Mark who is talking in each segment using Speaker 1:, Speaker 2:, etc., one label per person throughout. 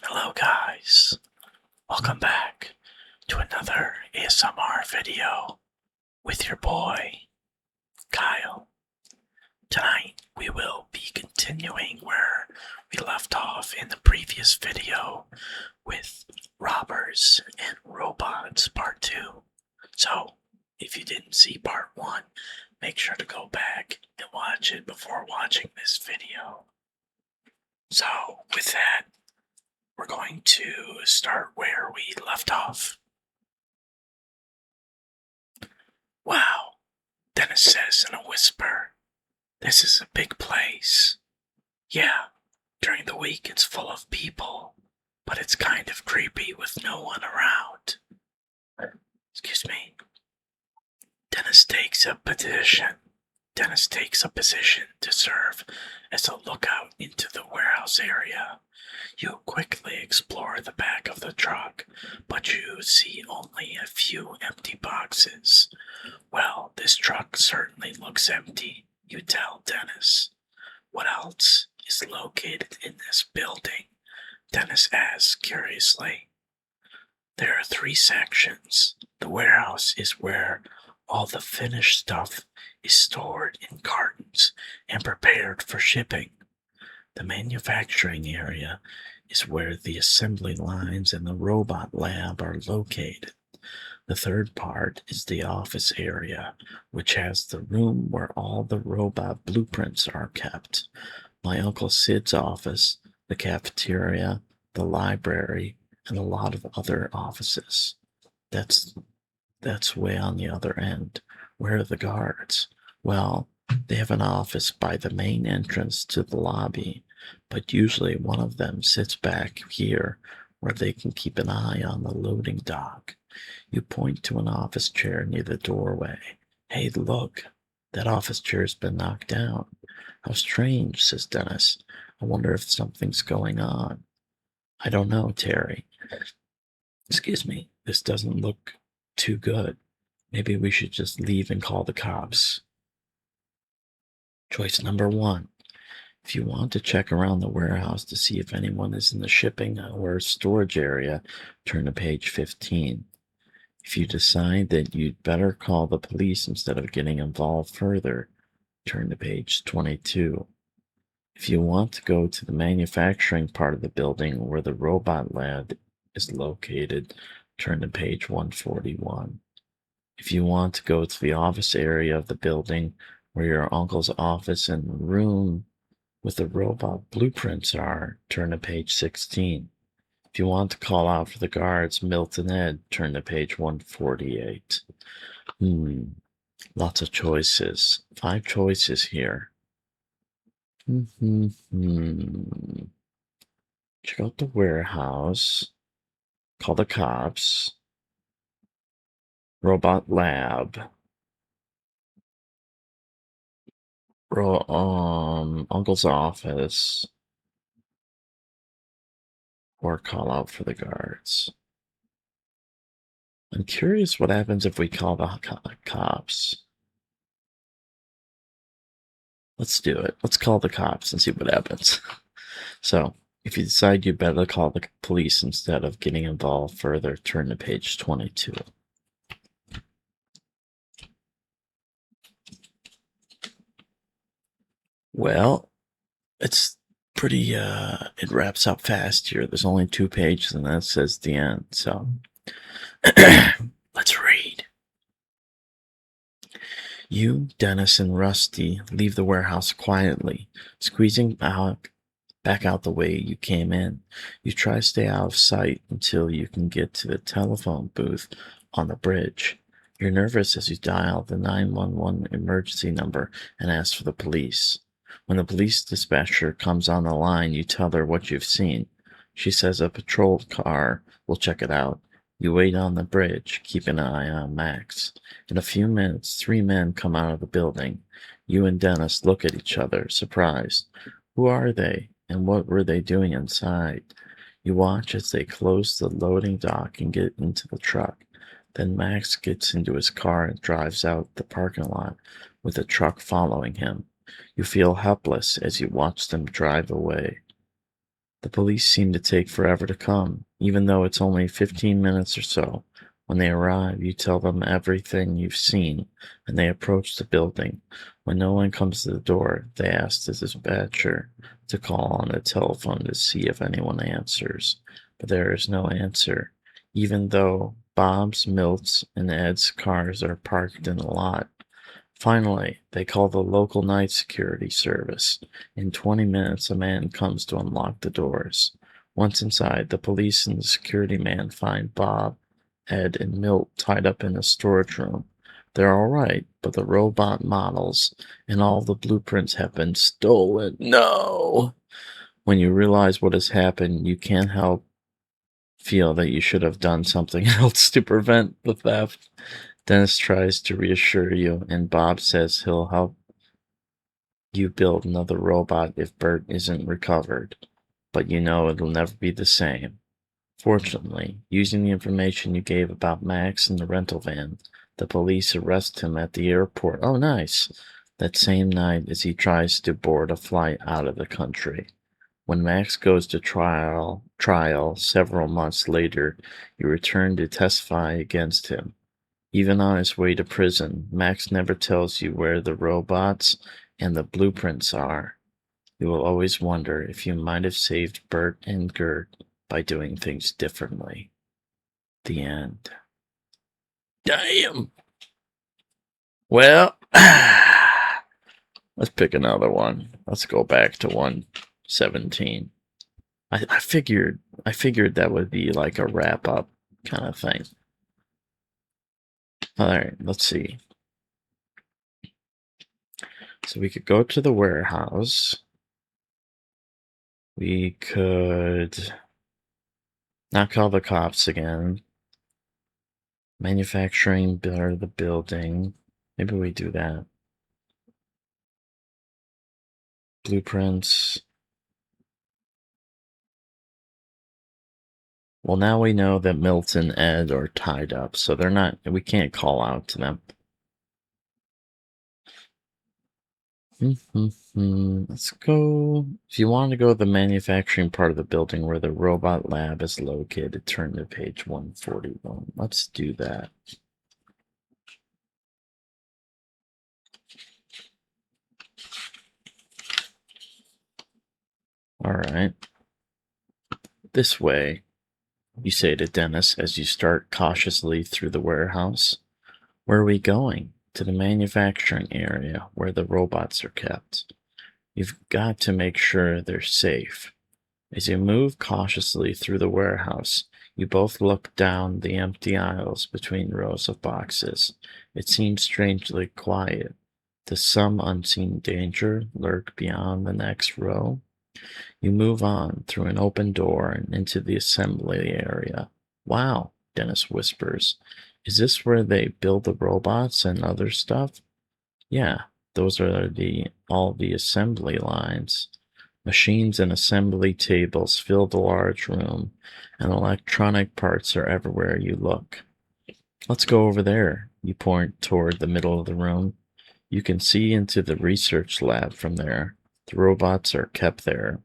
Speaker 1: Hello guys, welcome back to another ASMR video with your boy, Kyle. Tonight we will be continuing where we left off in the previous video with Robbers and Robots Part 2. So, if you didn't see Part 1, make sure to go back and watch it before watching this video. So, with that, we're going to start where we left off. Wow, Dennis says in a whisper. This is a big place. Yeah, during the week it's full of people, but it's kind of creepy with no one around. Excuse me. Dennis takes a position. Dennis takes a position to serve as a lookout into the warehouse area. You quickly explore the back of the truck, but you see only a few empty boxes. Well, this truck certainly looks empty, you tell Dennis. What else is located in this building? Dennis asks curiously. There are 3 sections. The warehouse is where all the finished stuff is stored in cartons and prepared for shipping. The manufacturing area is where the assembly lines and the robot lab are located. The third part is the office area, which has the room where all the robot blueprints are kept. My Uncle Sid's office, the cafeteria, the library, and a lot of other offices. That's that's way on the other end. Where are the guards? Well, they have an office by the main entrance to the lobby, but usually one of them sits back here where they can keep an eye on the loading dock. You point to an office chair near the doorway. Hey, look, that office chair's been knocked down. How strange, says Dennis. I wonder if something's going on. I don't know, Terry. Excuse me, this doesn't look too good. Maybe we should just leave and call the cops. Choice number 1. If you want to check around the warehouse to see if anyone is in the shipping or storage area, turn to page 15. If you decide that you'd better call the police instead of getting involved further, turn to page 22. If you want to go to the manufacturing part of the building where the robot lab is located, turn to page 141. If you want to go to the office area of the building where your uncle's office and room with the robot blueprints are, turn to page 16. If you want to call out for the guards, Milton Ed, turn to page 148. Lots of choices. 5 choices here. Check out the warehouse. Call the cops. Robot lab. Uncle's office. Or call out for the guards. I'm curious what happens if we call the cops. Let's do it. Let's call the cops and see what happens. So, if you decide you better call the police instead of getting involved further, turn to page 22. Well, it's pretty, it wraps up fast here. There's only 2 pages and that says the end. So, let's read. You, Dennis, and Rusty leave the warehouse quietly, squeezing back out the way you came in. You try to stay out of sight until you can get to the telephone booth on the bridge. You're nervous as you dial the 911 emergency number and ask for the police. When the police dispatcher comes on the line, you tell her what you've seen. She says a patrol car will check it out. You wait on the bridge, keep an eye on Max. In a few minutes, 3 men come out of the building. You and Dennis look at each other, surprised. Who are they, and what were they doing inside? You watch as they close the loading dock and get into the truck. Then Max gets into his car and drives out the parking lot with the truck following him. You feel helpless as you watch them drive away. The police seem to take forever to come, even though it's only 15 minutes or so. When they arrive, you tell them everything you've seen, and they approach the building. When no one comes to the door, they ask the dispatcher to call on the telephone to see if anyone answers. But there is no answer, even though Bob's, Milt's, and Ed's cars are parked in the lot. Finally, they call the local night security service. In 20 minutes, a man comes to unlock the doors. Once inside, the police and the security man find Bob, Ed, and Milt tied up in a storage room. They're all right, but the robot models and all the blueprints have been stolen. No! When you realize what has happened, you can't help feel that you should have done something else to prevent the theft. Dennis tries to reassure you, and Bob says he'll help you build another robot if Bert isn't recovered. But you know it'll never be the same. Fortunately, using the information you gave about Max and the rental van, the police arrest him at the airport. Oh, nice! That same night as he tries to board a flight out of the country. When Max goes to trial several months later, you return to testify against him. Even on his way to prison, Max never tells you where the robots and the blueprints are. You will always wonder if you might have saved Bert and Gert by doing things differently. The end. Damn! Well, let's pick another one. Let's go back to 117. I figured that would be like a wrap-up kind of thing. Alright, let's see. So we could go to the warehouse. We could not call the cops again. Manufacturing or the building. Maybe we do that. Blueprints. Well, now we know that Milt and Ed are tied up, so we can't call out to them. Let's go. If you want to go to the manufacturing part of the building where the robot lab is located, turn to page 141. Let's do that. All right. This way, you say to Dennis as you start cautiously through the warehouse. Where are we going? To the manufacturing area where the robots are kept. You've got to make sure they're safe. As you move cautiously through the warehouse, you both look down the empty aisles between rows of boxes. It seems strangely quiet. Does some unseen danger lurk beyond the next row? You move on through an open door and into the assembly area. Wow, Dennis whispers. Is this where they build the robots and other stuff? Yeah, those are all the assembly lines. Machines and assembly tables fill the large room, and electronic parts are everywhere you look. Let's go over there. You point toward the middle of the room. You can see into the research lab from there. The robots are kept there.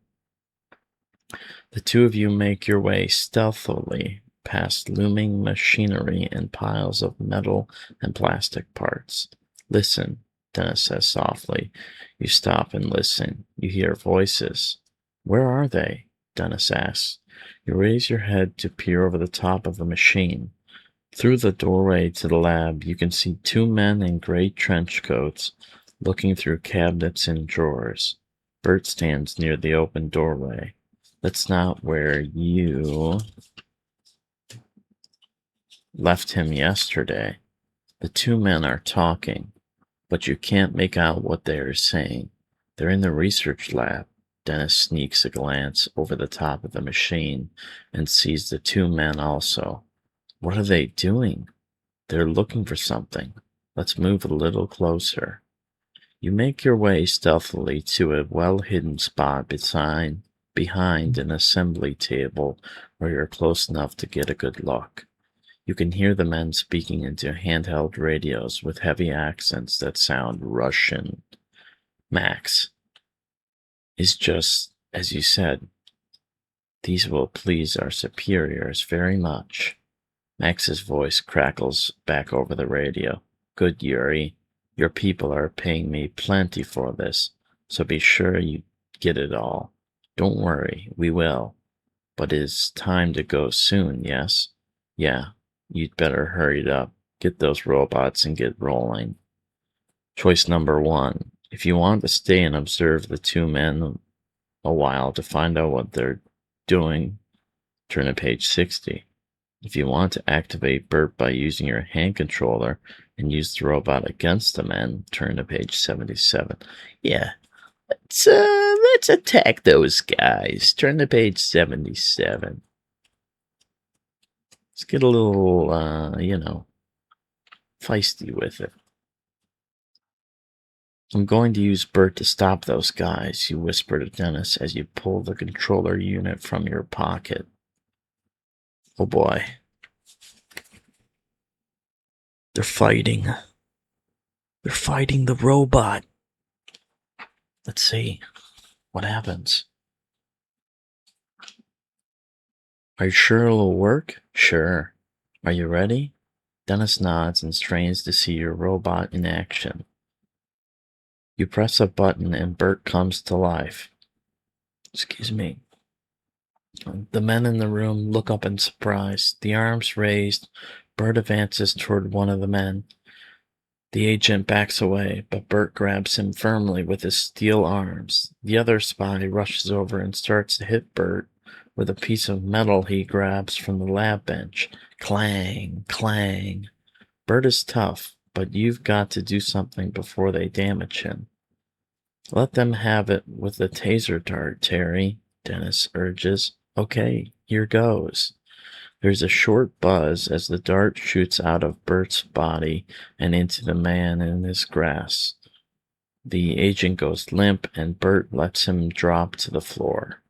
Speaker 1: The two of you make your way stealthily past looming machinery and piles of metal and plastic parts. Listen, Dennis says softly. You stop and listen. You hear voices. Where are they? Dennis asks. You raise your head to peer over the top of a machine. Through the doorway to the lab, you can see two men in gray trench coats looking through cabinets and drawers. Bert stands near the open doorway. That's not where you left him yesterday. The two men are talking, but you can't make out what they are saying. They're in the research lab. Dennis sneaks a glance over the top of the machine and sees the two men also. What are they doing? They're looking for something. Let's move a little closer. You make your way stealthily to a well-hidden spot behind an assembly table where you're close enough to get a good look. You can hear the men speaking into handheld radios with heavy accents that sound Russian. Max is just as you said. These will please our superiors very much. Max's voice crackles back over the radio. Good, Yuri. Your people are paying me plenty for this, so be sure you get it all. Don't worry, we will. But it's time to go soon, yes? Yeah, you'd better hurry it up. Get those robots and get rolling. Choice number 1. If you want to stay and observe the two men a while to find out what they're doing, turn to page 60. If you want to activate Bert by using your hand controller and use the robot against the men, turn to page 77. Yeah, let's attack those guys. Turn to page 77. Let's get a little, feisty with it. I'm going to use Bert to stop those guys, you whisper to Dennis as you pull the controller unit from your pocket. Oh boy. They're fighting. They're fighting the robot. Let's see what happens. Are you sure it'll work? Sure. Are you ready? Dennis nods and strains to see your robot in action. You press a button and Bert comes to life. Excuse me. The men in the room look up in surprise. The arms raised, Bert advances toward one of the men. The agent backs away, but Bert grabs him firmly with his steel arms. The other spy rushes over and starts to hit Bert with a piece of metal he grabs from the lab bench. Clang, clang. Bert is tough, but you've got to do something before they damage him. Let them have it with the taser dart, Terry, Dennis urges. Okay, here goes. There's a short buzz as the dart shoots out of Bert's body and into the man in his grasp. The agent goes limp and Bert lets him drop to the floor.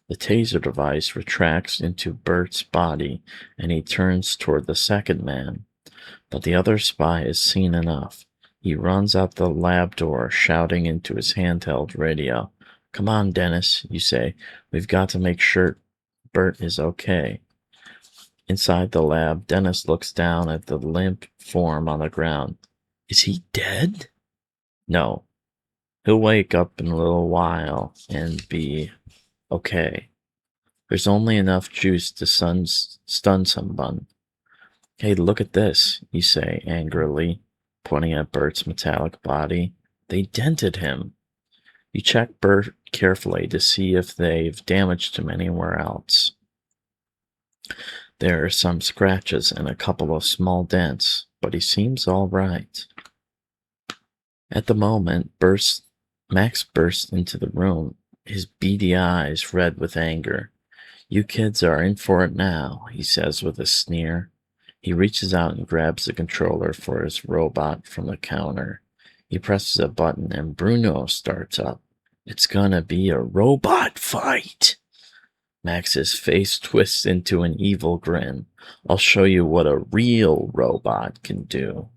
Speaker 1: The taser device retracts into Bert's body and he turns toward the second man. But the other spy has seen enough. He runs out the lab door, shouting into his handheld radio. Come on, Dennis, you say. We've got to make sure Bert is okay. Inside the lab, Dennis looks down at the limp form on the ground. Is he dead? No. He'll wake up in a little while and be okay. There's only enough juice to stun someone. Hey, look at this, you say angrily, pointing at Bert's metallic body. They dented him. You check Bert carefully to see if they've damaged him anywhere else. There are some scratches and a couple of small dents, but he seems all right. At the moment, Max bursts into the room, his beady eyes red with anger. You kids are in for it now, he says with a sneer. He reaches out and grabs the controller for his robot from the counter. He presses a button and Bruno starts up. It's gonna be a robot fight. Max's face twists into an evil grin. I'll show you what a real robot can do.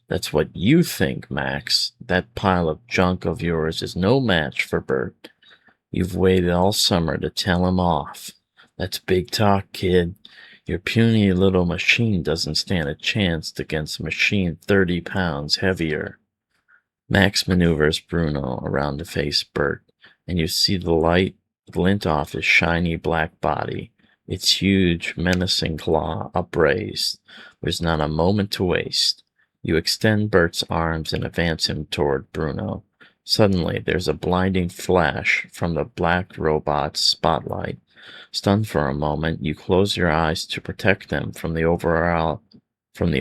Speaker 1: That's what you think, Max. That pile of junk of yours is no match for Bert. You've waited all summer to tell him off. That's big talk, kid. Your puny little machine doesn't stand a chance against a machine 30 pounds heavier. Max maneuvers Bruno around to face Bert, and you see the light glint off his shiny black body, its huge, menacing claw upraised. There's not a moment to waste. You extend Bert's arms and advance him toward Bruno. Suddenly, there's a blinding flash from the black robot's spotlight. Stunned for a moment, you close your eyes to protect them from the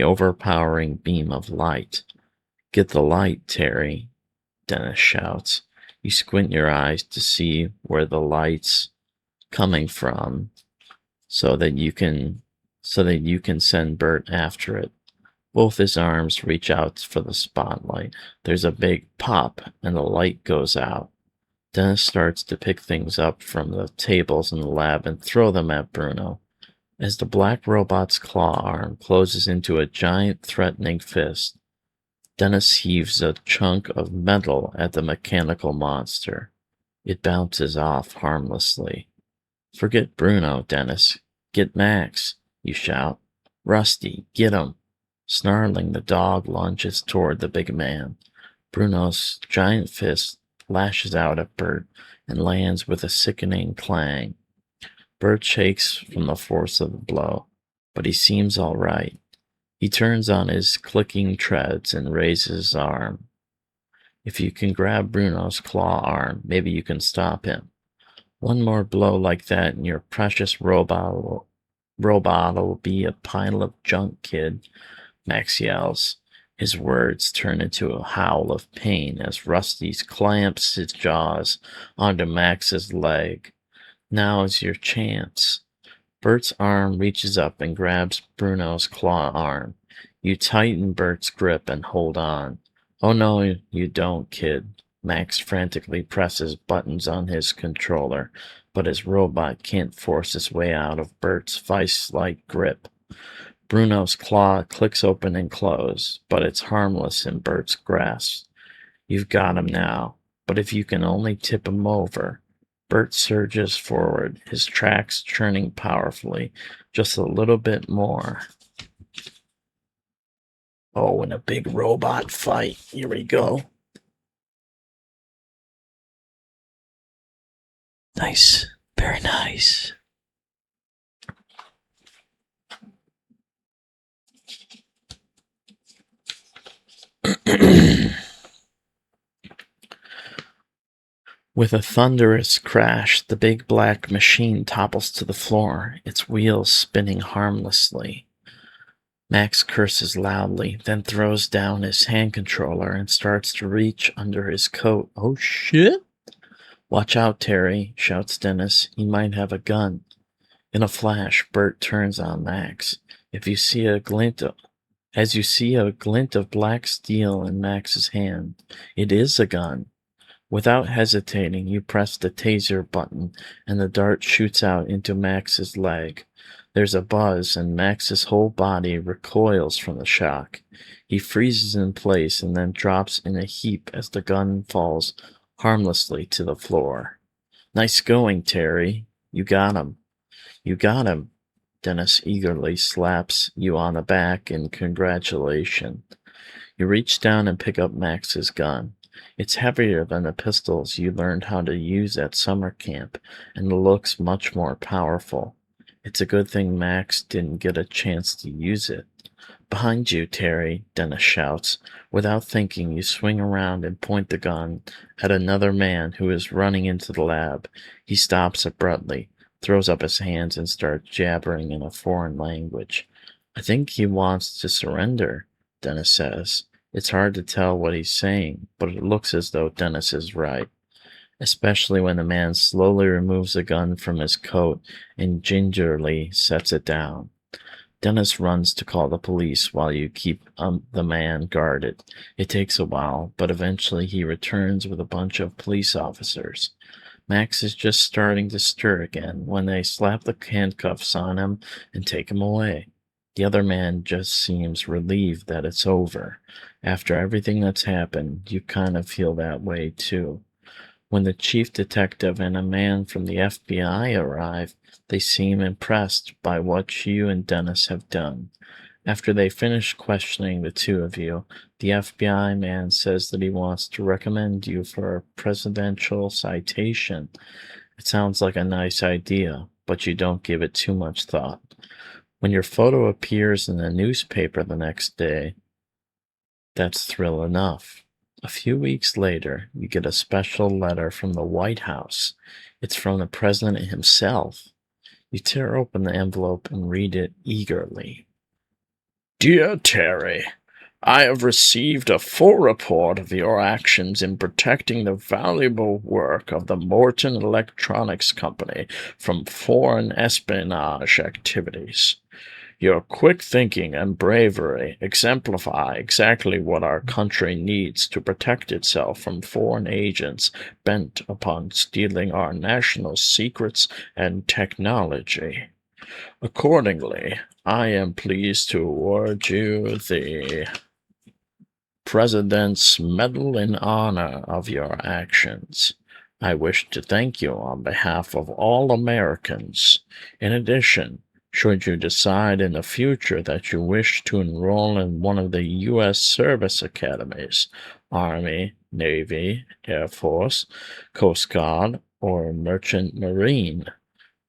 Speaker 1: overpowering beam of light. Get the light, Terry, Dennis shouts. You squint your eyes to see where the light's coming from so that you can send Bert after it. Both his arms reach out for the spotlight. There's a big pop and the light goes out. Dennis starts to pick things up from the tables in the lab and throw them at Bruno. As the black robot's claw arm closes into a giant threatening fist, Dennis heaves a chunk of metal at the mechanical monster. It bounces off harmlessly.
Speaker 2: Forget Bruno, Dennis. Get Max, you shout. Rusty, get him. Snarling, the dog lunges toward the big man. Bruno's giant fist lashes out at Bert and lands with a sickening clang. Bert shakes from the force of the blow, but he seems all right. He turns on his clicking treads and raises his arm. If you can grab Bruno's claw arm, maybe you can stop him. One more blow like that and your precious robot will be a pile of junk, kid, Max yells. His words turn into a howl of pain as Rusty clamps his jaws onto Max's leg. Now is your chance. Bert's arm reaches up and grabs Bruno's claw arm. You tighten Bert's grip and hold on. Oh no, you don't, kid. Max frantically presses buttons on his controller, but his robot can't force his way out of Bert's vice-like grip. Bruno's claw clicks open and close, but it's harmless in Bert's grasp. You've got him now, but if you can only tip him over. Bert surges forward, his tracks churning powerfully, just a little bit more. Oh, and a big robot fight. Here we go. Nice. Very nice. With a thunderous crash, the big black machine topples to the floor, its wheels spinning harmlessly. Max curses loudly, then throws down his hand controller and starts to reach under his coat. Oh shit! Watch out, Terry, shouts Dennis. He might have a gun. In a flash, Bert turns on Max. As you see a glint of black steel in Max's hand, it is a gun. Without hesitating, you press the taser button, and the dart shoots out into Max's leg. There's a buzz, and Max's whole body recoils from the shock. He freezes in place and then drops in a heap as the gun falls harmlessly to the floor. Nice going, Terry. You got him. You got him. Dennis eagerly slaps you on the back in congratulation. You reach down and pick up Max's gun. It's heavier than the pistols you learned how to use at summer camp, and looks much more powerful. It's a good thing Max didn't get a chance to use it. Behind you, Terry, Dennis shouts. Without thinking, you swing around and point the gun at another man who is running into the lab. He stops abruptly, throws up his hands, and starts jabbering in a foreign language. I think he wants to surrender, Dennis says. It's hard to tell what he's saying, but it looks as though Dennis is right, especially when the man slowly removes the gun from his coat and gingerly sets it down. Dennis runs to call the police while you keep the man guarded. It takes a while, but eventually he returns with a bunch of police officers. Max is just starting to stir again when they slap the handcuffs on him and take him away. The other man just seems relieved that it's over. After everything that's happened, you kind of feel that way too. When the chief detective and a man from the FBI arrive, they seem impressed by what you and Dennis have done. After they finish questioning the two of you, the FBI man says that he wants to recommend you for a presidential citation. It sounds like a nice idea, but you don't give it too much thought. When your photo appears in the newspaper the next day, that's thrill enough. A few weeks later, you get a special letter from the White House. It's from the president himself. You tear open the envelope and read it eagerly. Dear Terry, I have received a full report of your actions in protecting the valuable work of the Morton Electronics Company from foreign espionage activities. Your quick thinking and bravery exemplify exactly what our country needs to protect itself from foreign agents bent upon stealing our national secrets and technology. Accordingly, I am pleased to award you the President's Medal in honor of your actions. I wish to thank you on behalf of all Americans. In addition, should you decide in the future that you wish to enroll in one of the U.S. service academies, Army, Navy, Air Force, Coast Guard, or Merchant Marine,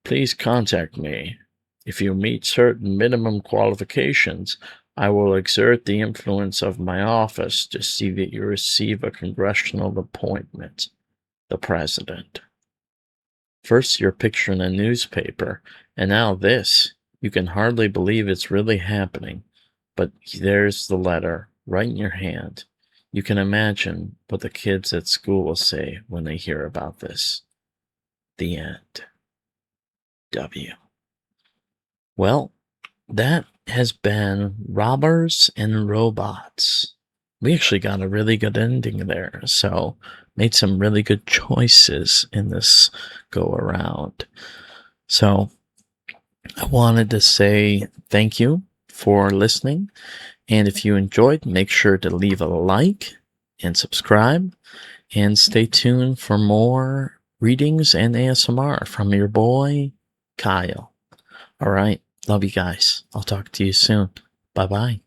Speaker 2: please contact me. If you meet certain minimum qualifications, I will exert the influence of my office to see that you receive a congressional appointment. The President. First, your picture in a newspaper, and now this. You can hardly believe it's really happening. But there's the letter, right in your hand. You can imagine what the kids at school will say when they hear about this. The end. W. Well, that has been Robbers and Robots. We actually got a really good ending there, so made some really good choices in this go around. So I wanted to say thank you for listening, and if you enjoyed, make sure to leave a like and subscribe, and stay tuned for more readings and ASMR from your boy, Kyle. All right. Love you guys. I'll talk to you soon. Bye bye.